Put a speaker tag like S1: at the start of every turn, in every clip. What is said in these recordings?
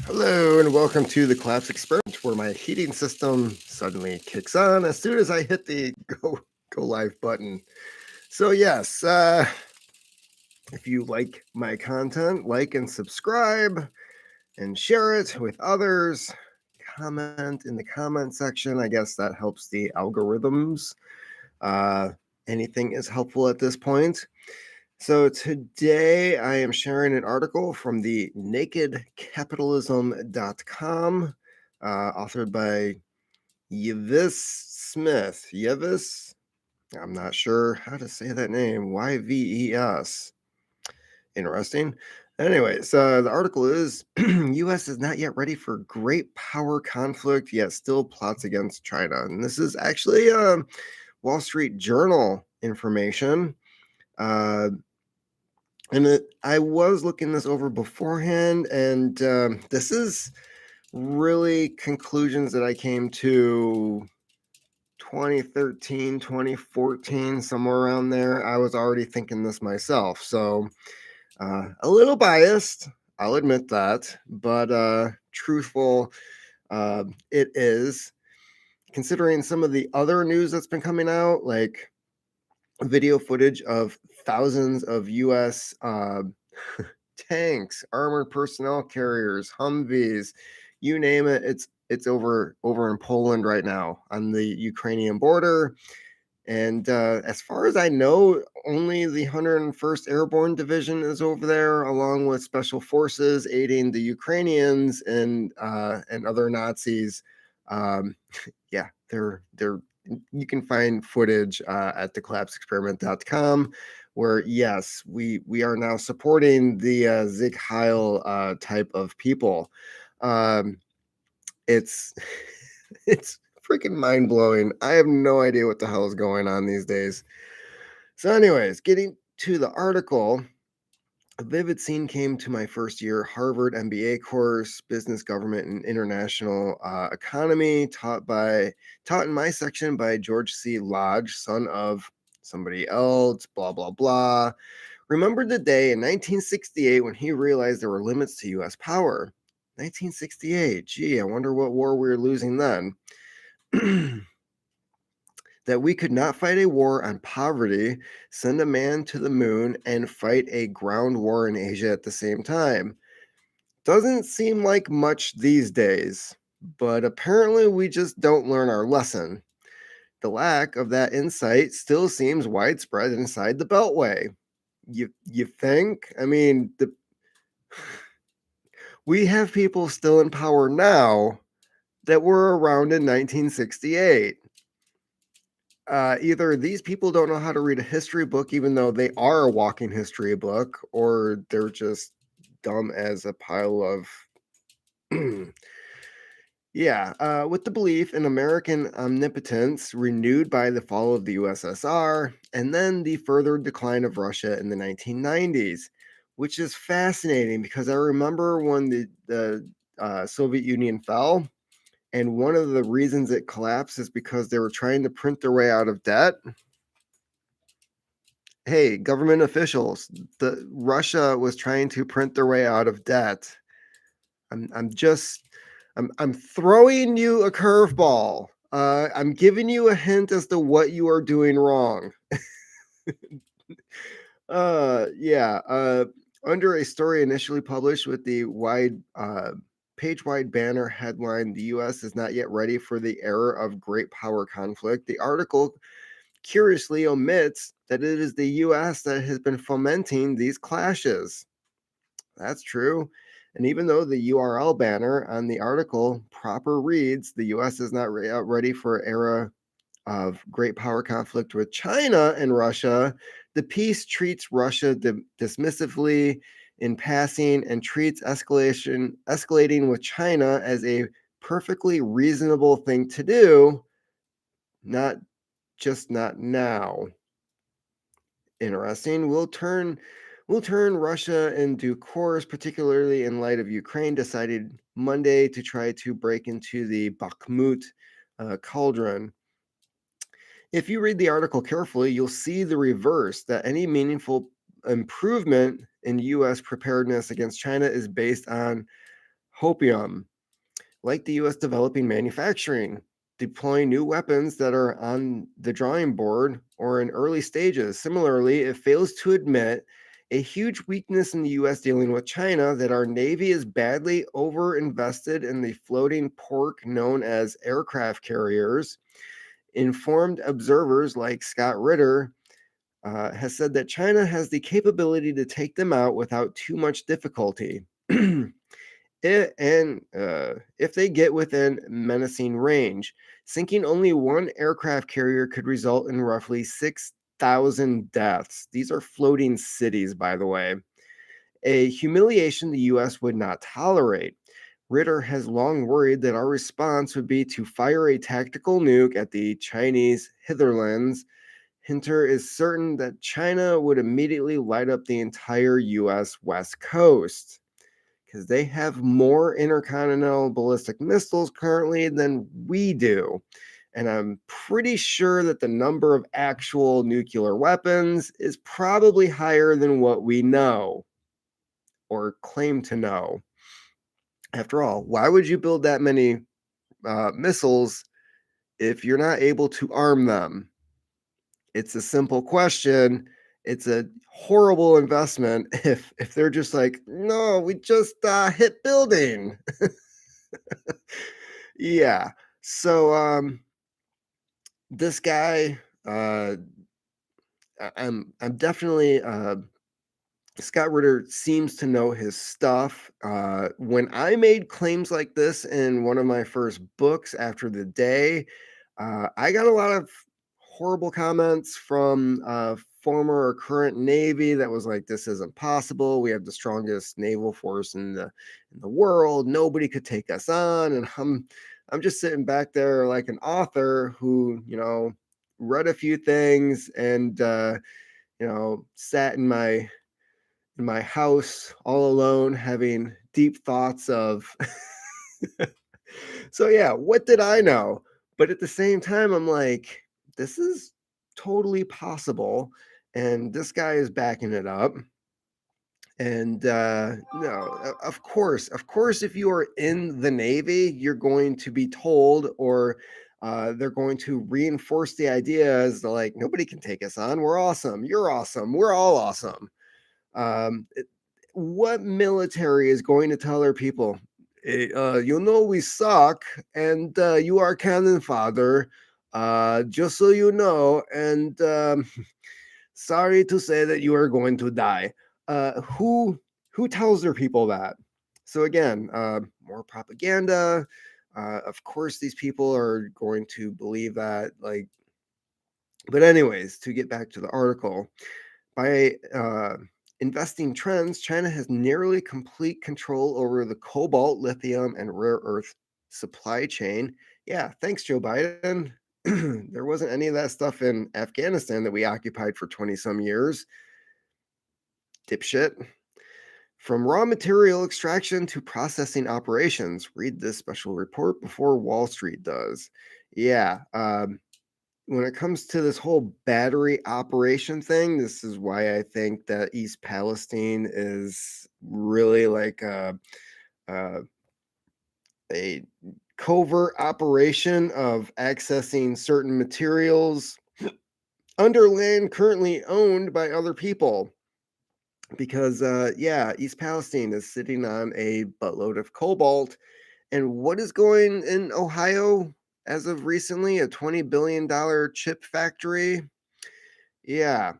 S1: Hello and welcome to the Collapse Experiment, where my heating system suddenly kicks on as soon as I hit the go live button. So yes, if you like my content, like and subscribe and share it with others. Comment in the comment section. I guess that helps the algorithms. Uh, Anything is helpful at this point. So today I am sharing an article from the nakedcapitalism.com, authored by Yves Smith. Yves? I'm not sure how to say that name. Yves. Interesting. Anyways, the article is U.S. is not yet ready for great power conflict, yet still plots against China. And this is actually Wall Street Journal information. Uh, I was looking this over beforehand, and this is really conclusions that I came to 2013, 2014, somewhere around there. I was already thinking this myself. So a little biased, I'll admit that, but truthful it is. Considering some of the other news that's been coming out, like video footage of thousands of U.S. Tanks, armored personnel carriers, Humvees, you name it. It's over in Poland right now on the Ukrainian border. And as far as I know, only the 101st Airborne Division is over there, along with special forces aiding the Ukrainians and other Nazis. Um, yeah, they're you can find footage at thecollapseexperiment.com, where yes, we are now supporting the Zig Heil type of people. Um, it's it's freaking mind blowing. I have no idea what the hell is going on these days. So, anyways, getting to the article. A vivid scene came to my first year Harvard MBA course, Business, Government, and International Economy, taught in my section by George C. Lodge, son of somebody else, blah, blah, blah. Remembered the day in 1968 when he realized there were limits to U.S. power. 1968, gee, I wonder what war we were losing then. That we could not fight a war on poverty, send a man to the moon, and fight a ground war in Asia at the same time. Doesn't seem like much these days, but apparently we just don't learn our lesson. The lack of that insight still seems widespread inside the Beltway. You think? I mean, we have people still in power now that were around in 1968. Either these people don't know how to read a history book, even though they are a walking history book, or they're just dumb as a pile of. Yeah, with the belief in American omnipotence renewed by the fall of the USSR and then the further decline of Russia in the 1990s, which is fascinating because I remember when the Soviet Union fell, and one of the reasons it collapsed is because they were trying to print their way out of debt. Hey, government officials, the Russia was trying to print their way out of debt. I'm throwing you a curveball. I'm giving you a hint as to what you are doing wrong. Yeah. Under a story initially published with the page-wide banner headline, "The U.S. is not yet ready for the era of great power conflict," the article curiously omits that it is the U.S. that has been fomenting these clashes. That's true. And even though the URL banner on the article proper reads, "The U.S. is not ready for an era of great power conflict with China and Russia," the piece treats Russia dismissively in passing and treats escalating with China as a perfectly reasonable thing to do, not now. Interesting. We'll turn Russia in due course, particularly in light of Ukraine decided Monday to try to break into the Bakhmut cauldron. If you read the article carefully, you'll see the reverse, that any meaningful improvement in U.S. preparedness against China is based on hopium, like the US developing manufacturing, deploying new weapons that are on the drawing board or in early stages. Similarly, it fails to admit a huge weakness in the US dealing with China that our Navy is badly overinvested in the floating pork known as aircraft carriers. Informed observers like Scott Ritter has said that China has the capability to take them out without too much difficulty. If they get within menacing range, sinking only one aircraft carrier could result in roughly 6,000 deaths. These are floating cities, by the way. A humiliation the U.S. would not tolerate. Ritter has long worried that our response would be to fire a tactical nuke at the Chinese hinterlands. Hinter is certain that China would immediately light up the entire U.S. West Coast because they have more intercontinental ballistic missiles currently than we do. And I'm pretty sure that the number of actual nuclear weapons is probably higher than what we know or claim to know. After all, why would you build that many missiles if you're not able to arm them? It's a simple question. It's a horrible investment if they're just like, no, we just hit building. Yeah. So this guy, I'm definitely Scott Ritter seems to know his stuff. When I made claims like this in one of my first books after the day, I got a lot of horrible comments from former or current Navy that was like, "This isn't possible. We have the strongest naval force in the world. Nobody could take us on." And I'm just sitting back there like an author who read a few things and sat in my house all alone having deep thoughts of so yeah, what did I know? But at the same time I'm like, this is totally possible and this guy is backing it up. And no, of course if you are in the Navy you're going to be told or they're going to reinforce the idea as like nobody can take us on, we're awesome, you're awesome, we're all awesome. um, what military is going to tell their people, we suck and you are cannon fodder, just so you know, and sorry to say that you are going to die. Who tells their people that? So again, more propaganda. Of course, these people are going to believe that. Like, but anyways, to get back to the article, by investing trends, China has nearly complete control over the cobalt, lithium, and rare earth supply chain. Yeah, thanks, Joe Biden. There wasn't any of that stuff in Afghanistan that we occupied for 20 some years. Dipshit. From raw material extraction to processing operations, read this special report before Wall Street does. Yeah, when it comes to this whole battery operation thing, this is why I think that East Palestine is really like a covert operation of accessing certain materials under land currently owned by other people. Because, yeah, East Palestine is sitting on a buttload of cobalt. And what is going in Ohio as of recently? A $20 billion chip factory? Yeah.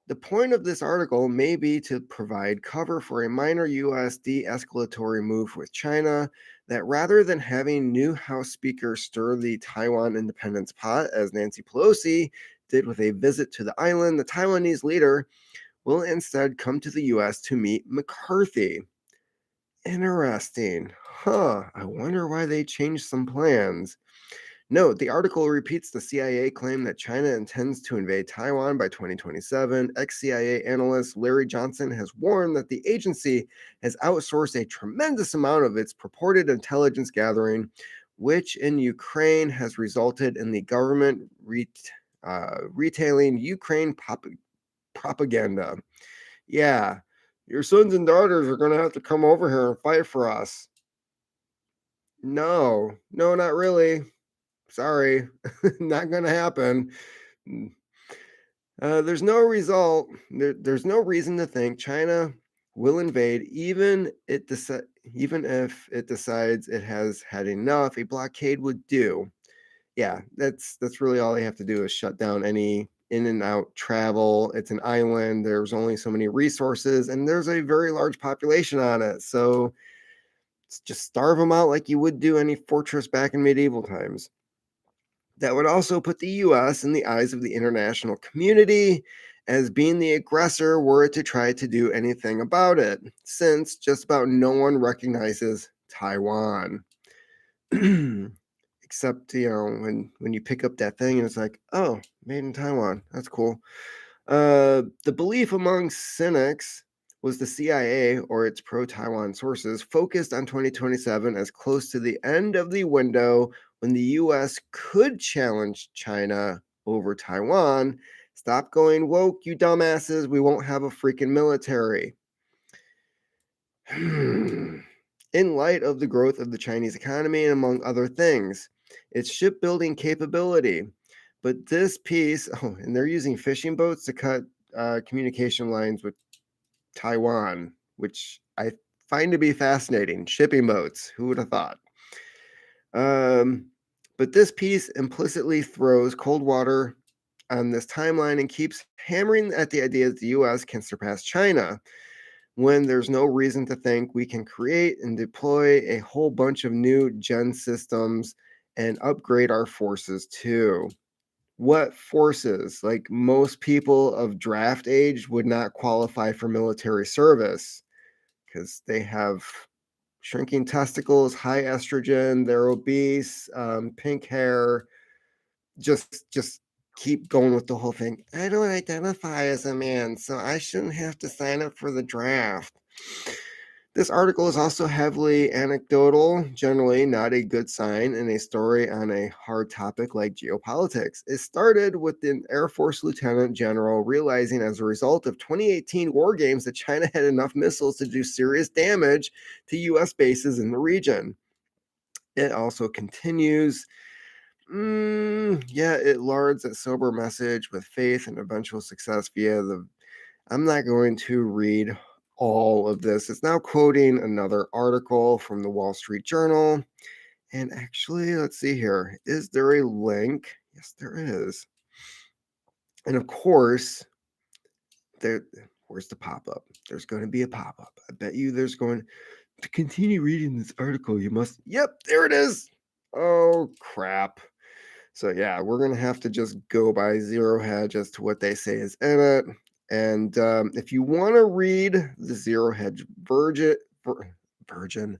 S1: The point of this article may be to provide cover for a minor U.S. de escalatory move with China that rather than having new House Speaker stir the Taiwan independence pot, as Nancy Pelosi did with a visit to the island, the Taiwanese leader will instead come to the U.S. to meet McCarthy. Interesting. Huh. I wonder why they changed some plans. Note, the article repeats the CIA claim that China intends to invade Taiwan by 2027. Ex CIA analyst Larry Johnson has warned that the agency has outsourced a tremendous amount of its purported intelligence gathering, which in Ukraine has resulted in the government retailing Ukraine propaganda. Yeah, your sons and daughters are going to have to come over here and fight for us. No, no, not really. Sorry, not gonna happen. Mm. There's no result. There's no reason to think China will invade, even if it decides it has had enough. A blockade would do. Yeah, that's really all they have to do is shut down any in and out travel. It's an island. There's only so many resources, and there's a very large population on it. So just starve them out like you would do any fortress back in medieval times. That would also put the US in the eyes of the international community as being the aggressor were it to try to do anything about it, since just about no one recognizes Taiwan. Except, when you pick up that thing and it's like, oh, made in Taiwan. That's cool. The belief among cynics was the CIA or its pro Taiwan sources focused on 2027 as close to the end of the window when the US could challenge China over Taiwan. Stop going woke, you dumbasses. We won't have a freaking military. In light of the growth of the Chinese economy and among other things, its shipbuilding capability. But this piece, oh, and they're using fishing boats to cut communication lines with Taiwan, which I find to be fascinating. Shipping boats, who would have thought? Um, but this piece implicitly throws cold water on this timeline and keeps hammering at the idea that the US can surpass China when there's no reason to think we can create and deploy a whole bunch of new gen systems and upgrade our forces too. What forces? Like most people of draft age would not qualify for military service because they have shrinking testicles, high estrogen, they're obese, pink hair. Just keep going with the whole thing. I don't identify as a man, so I shouldn't have to sign up for the draft. This article is also heavily anecdotal, generally not a good sign in a story on a hard topic like geopolitics. It started with an Air Force Lieutenant General realizing as a result of 2018 war games that China had enough missiles to do serious damage to US bases in the region. It also continues. Yeah, it lards a sober message with faith and eventual success via the. I'm not going to read all of this. It's now quoting another article from the Wall Street Journal. And actually, let's see here. Is there a link? Yes, there is. And of course, there. Where's the pop up? There's going to be a pop up. I bet you there's going to continue reading this article. You must. Yep, there it is. Oh, crap. So yeah, we're gonna have to just go by Zero Hedge as to what they say is in it. And if you want to read the Zero Hedge virgin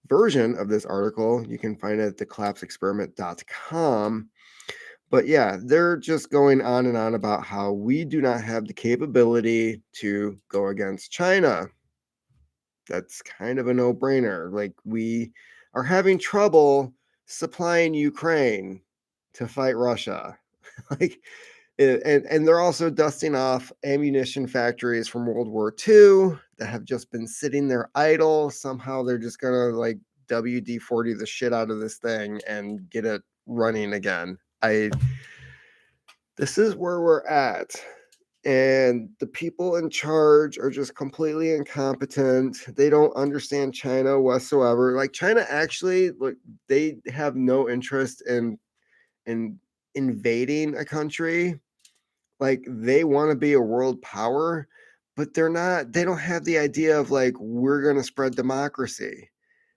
S1: version of this article, you can find it at thecollapseexperiment.com. But yeah, they're just going on and on about how we do not have the capability to go against China. That's kind of a no-brainer. Like we are having trouble supplying Ukraine to fight Russia. like and they're also dusting off ammunition factories from World War II that have just been sitting there idle. Somehow they're just gonna like WD-40 the shit out of this thing and get it running again. This is where we're at. And the people in charge are just completely incompetent. They don't understand China whatsoever. Like China actually, like they have no interest in invading a country. Like they want to be a world power, but they don't have the idea of like we're going to spread democracy.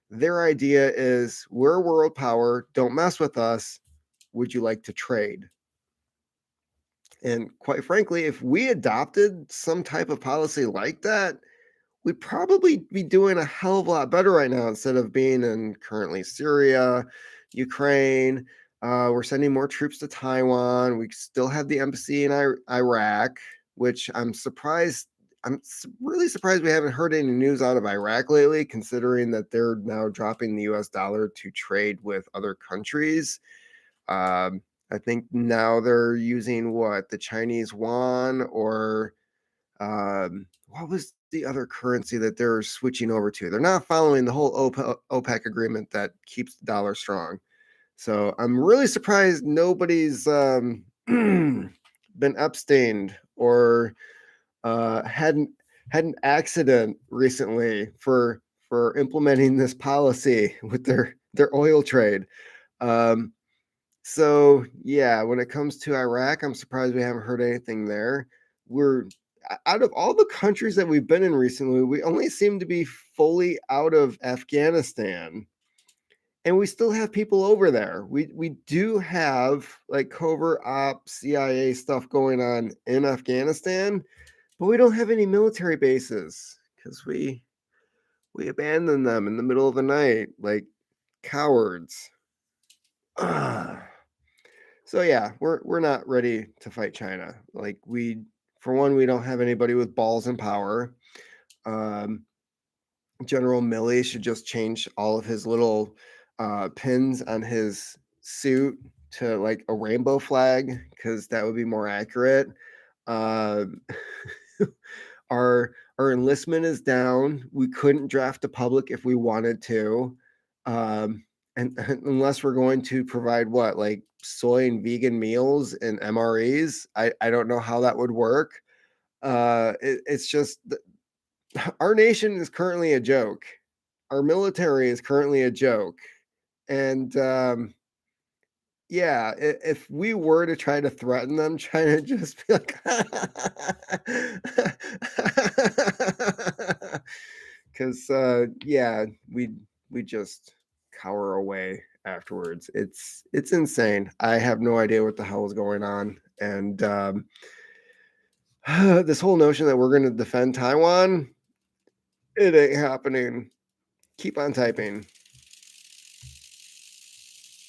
S1: Their idea is we're a world power, don't mess with us. Would you like to trade? And quite frankly, if we adopted some type of policy like that, we'd probably be doing a hell of a lot better right now instead of being in currently Syria, Ukraine. We're sending more troops to Taiwan. We still have the embassy in Iraq, which I'm surprised. Really surprised we haven't heard any news out of Iraq lately, considering that they're now dropping the US dollar to trade with other countries. I think now they're using what the Chinese yuan or what was the other currency that they're switching over to. They're not following the whole OPEC agreement that keeps the dollar strong. So I'm really surprised nobody's been abstained or had an accident recently for implementing this policy with their oil trade. Um, so yeah, when it comes to Iraq, I'm surprised we haven't heard anything there. We're out of all the countries that we've been in recently, we only seem to be fully out of Afghanistan. And we still have people over there. We do have like covert ops, CIA stuff going on in Afghanistan, but we don't have any military bases because we abandoned them in the middle of the night like cowards. Ugh. So yeah, we're not ready to fight China. Like we, for one, we don't have anybody with balls and power. Um, General Milley should just change all of his little pins on his suit to like a rainbow flag because that would be more accurate. Um, our enlistment is down. We couldn't draft a public if we wanted to, and unless we're going to provide what like soy and vegan meals and MREs, I don't know how that would work. It's just our nation is currently a joke. Our military is currently a joke, and yeah, if we were to try to threaten them, China just be like, because yeah, we just cower away afterwards. It's insane. I have no idea what the hell is going on, and this whole notion that we're going to defend Taiwan, it ain't happening. Keep on typing.